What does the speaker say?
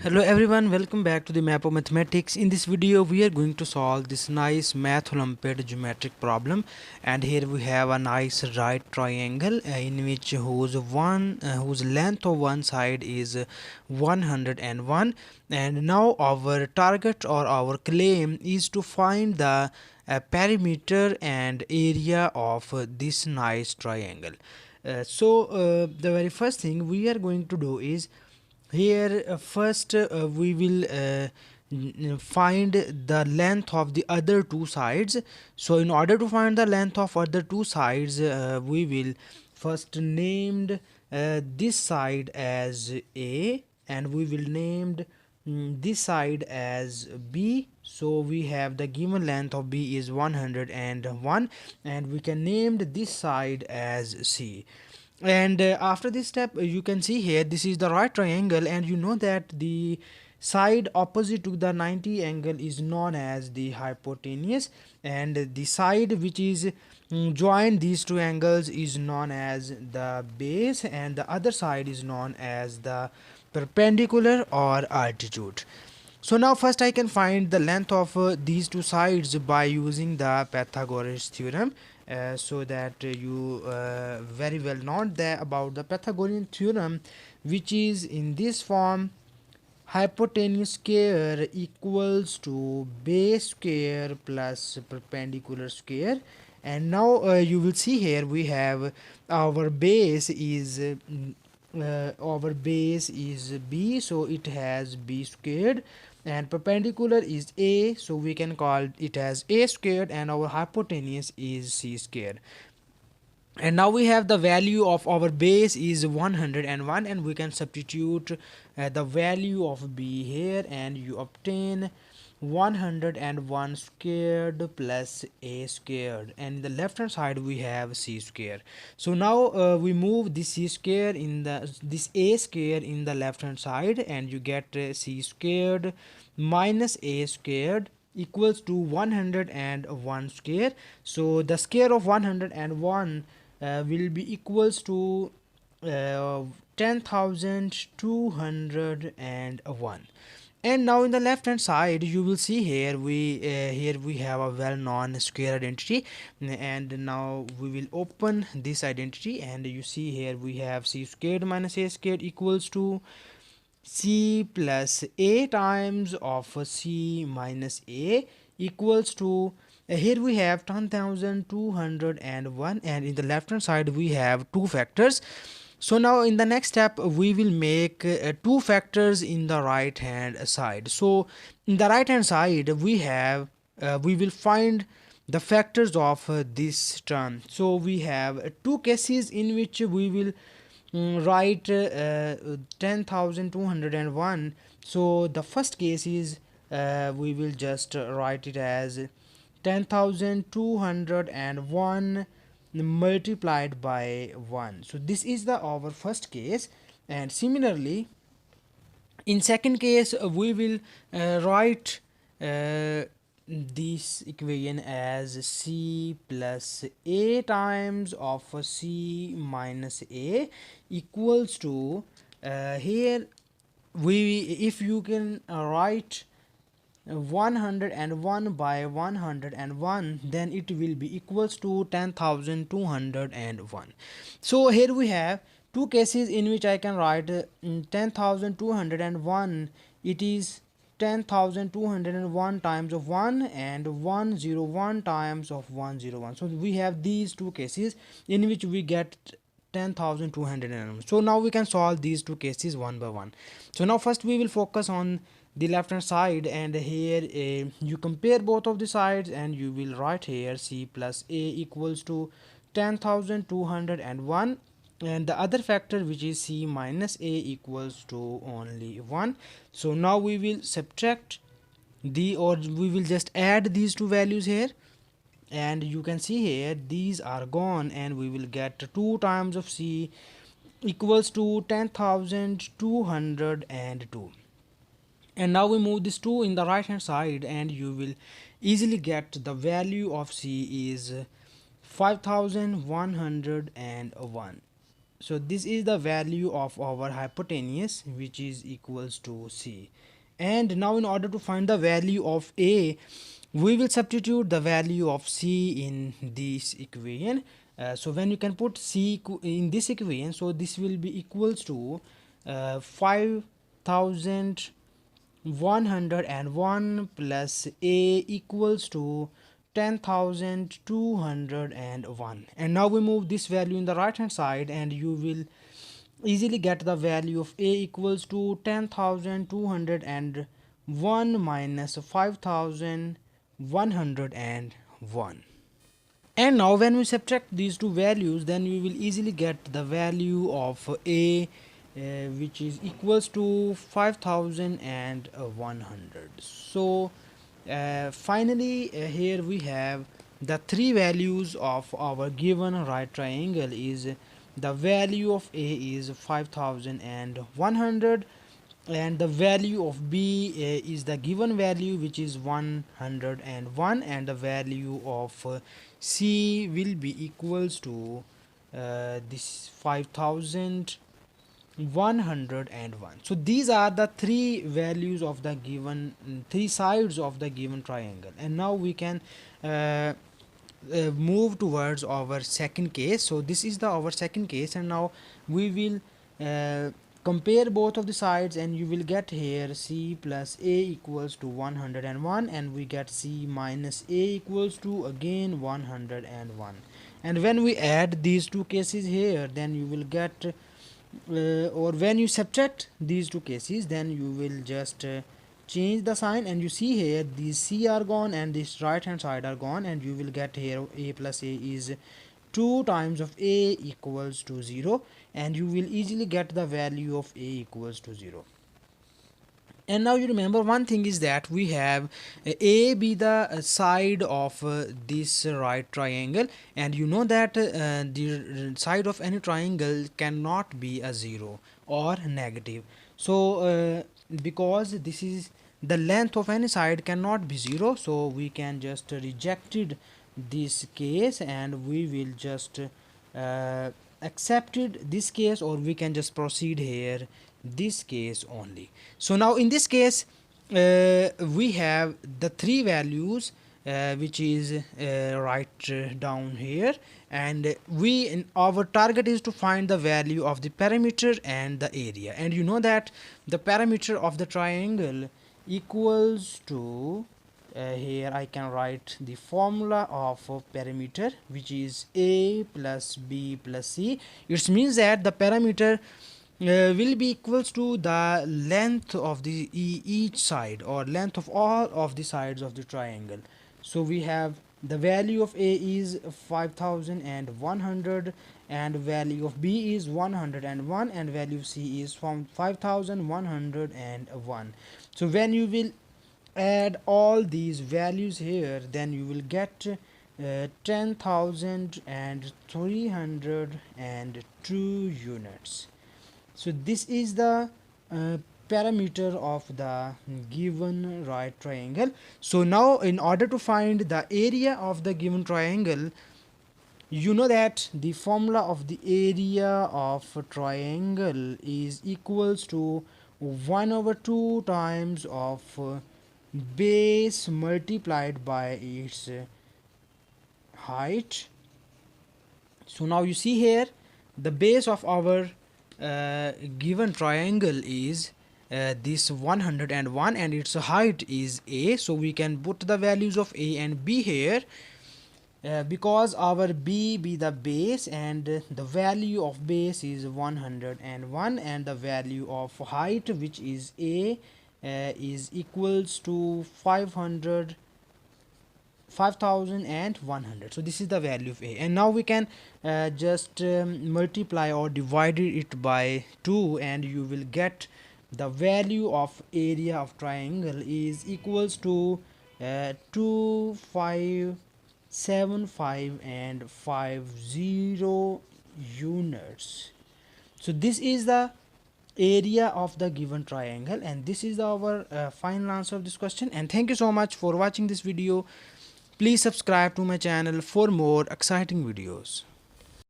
Hello everyone, welcome back to the map of mathematics. In this video we are going to solve this nice math Olympiad geometric problem, and here we have a nice right triangle in which whose length of one side is 101, and now our target or our claim is to find the perimeter and area of this nice triangle. The very first thing we are going to do is here first we will find the length of the other two sides. So in order to find the length of other two sides, we will first named this side as A, and we will named this side as B. So we have the given length of B is 101, and we can named this side as C. And after this step, you can see here this is the right triangle, and you know that the side opposite to the 90 angle is known as the hypotenuse, and the side which is join these two angles is known as the base, and the other side is known as the perpendicular or altitude. So now first I can find the length of these two sides by using the Pythagoras theorem. So that you very well know that about the Pythagorean theorem, which is in this form: hypotenuse square equals to base square plus perpendicular square. And now you will see here we have our base is B, so it has B squared, and perpendicular is A, so we can call it as A squared, and our hypotenuse is C squared. And now we have the value of our base is 101, and we can substitute the value of B here, and you obtain 101 squared plus A squared, and in the left hand side we have C square. So now we move this C square in this A square in the left hand side, and you get C squared minus A squared equals to 101 square. So the square of 101 will be equals to 10,201. And now in the left hand side you will see here we have a well-known square identity, and now we will open this identity, and you see here we have C squared minus A squared equals to C plus A times of C minus A equals to here we have 10,201, and in the left hand side we have two factors. So now in the next step we will make two factors in the right hand side. So in the right hand side we have we will find the factors of this term. So we have two cases in which we will write 10,201. So the first case is we will just write it as 10,201 multiplied by 1. So this is the our first case, and similarly in second case we will write this equation as C plus A times of C minus A equals to here we if you can write 101 by 101, then it will be equals to 10,201. So here we have two cases in which I can write 10,201. It is 10,201 times of 1 and 101 times of 101. So we have these two cases in which we get 10,201. So now we can solve these two cases one by one. So now first we will focus on the left hand side, and here you compare both of the sides, and you will write here C plus A equals to 10,201, and the other factor which is C minus A equals to only 1. So now we will subtract we will just add these two values here, and you can see here these are gone, and we will get 2 times of C equals to 10,202. And now we move this 2 in the right hand side, and you will easily get the value of C is 5,101. So this is the value of our hypotenuse, which is equals to c. And now in order to find the value of a, we will substitute the value of c in this equation. So when you can put c in this equation, so this will be equals to 5101 plus a equals to 10,201. And now we move this value in the right hand side, and you will easily get the value of a equals to 10,201 minus 5,101. And now when we subtract these two values, then we will easily get the value of a, which is equals to 5,100. So finally here we have the three values of our given right triangle. Is the value of a is 5,100, and the value of b is the given value, which is 101, and the value of c will be equals to this 5,101. So these are the three values of the given, three sides of the given triangle. And now we can move towards our second case. So this is the our second case, and now we will compare both of the sides, and you will get here c plus a equals to 101, and we get c minus a equals to again 101. And when we add these two cases here, then you will get or when you subtract these two cases, then you will just change the sign, and you see here these c are gone and this right hand side are gone, and you will get here a plus a is 2 times of a equals to 0, and you will easily get the value of a equals to 0. And now you remember one thing is that we have a be the side of this right triangle, and you know that the side of any triangle cannot be a 0 or negative. So because this is the length of any side cannot be 0, so we can just rejected this case, and we will just accepted this case, or we can just proceed here this case only. So now in this case we have the three values which is right down here, and our target is to find the value of the perimeter and the area. And you know that the perimeter of the triangle equals to here I can write the formula of perimeter, which is a plus b plus c. It means that the perimeter will be equals to the length of the each side, or length of all of the sides of the triangle. So we have the value of a is 5,100, and value of b is 101, and value of c is from 5,101. So when you will add all these values here, then you will get 10,302 units. So this is the parameter of the given right triangle. So now in order to find the area of the given triangle, you know that the formula of the area of a triangle is equals to 1/2 times of base multiplied by its height. So now you see here the base of our given triangle is this 101, and its height is a. So we can put the values of a and b here because our b be the base, and the value of base is 101, and the value of height, which is a, is equals to 5,100. So this is the value of a, and now we can just multiply or divide it by 2, and you will get the value of area of triangle is equals to 2575 and 50 units. So this is the area of the given triangle, and this is our final answer of this question. And thank you so much for watching this video. Please subscribe to my channel for more exciting videos.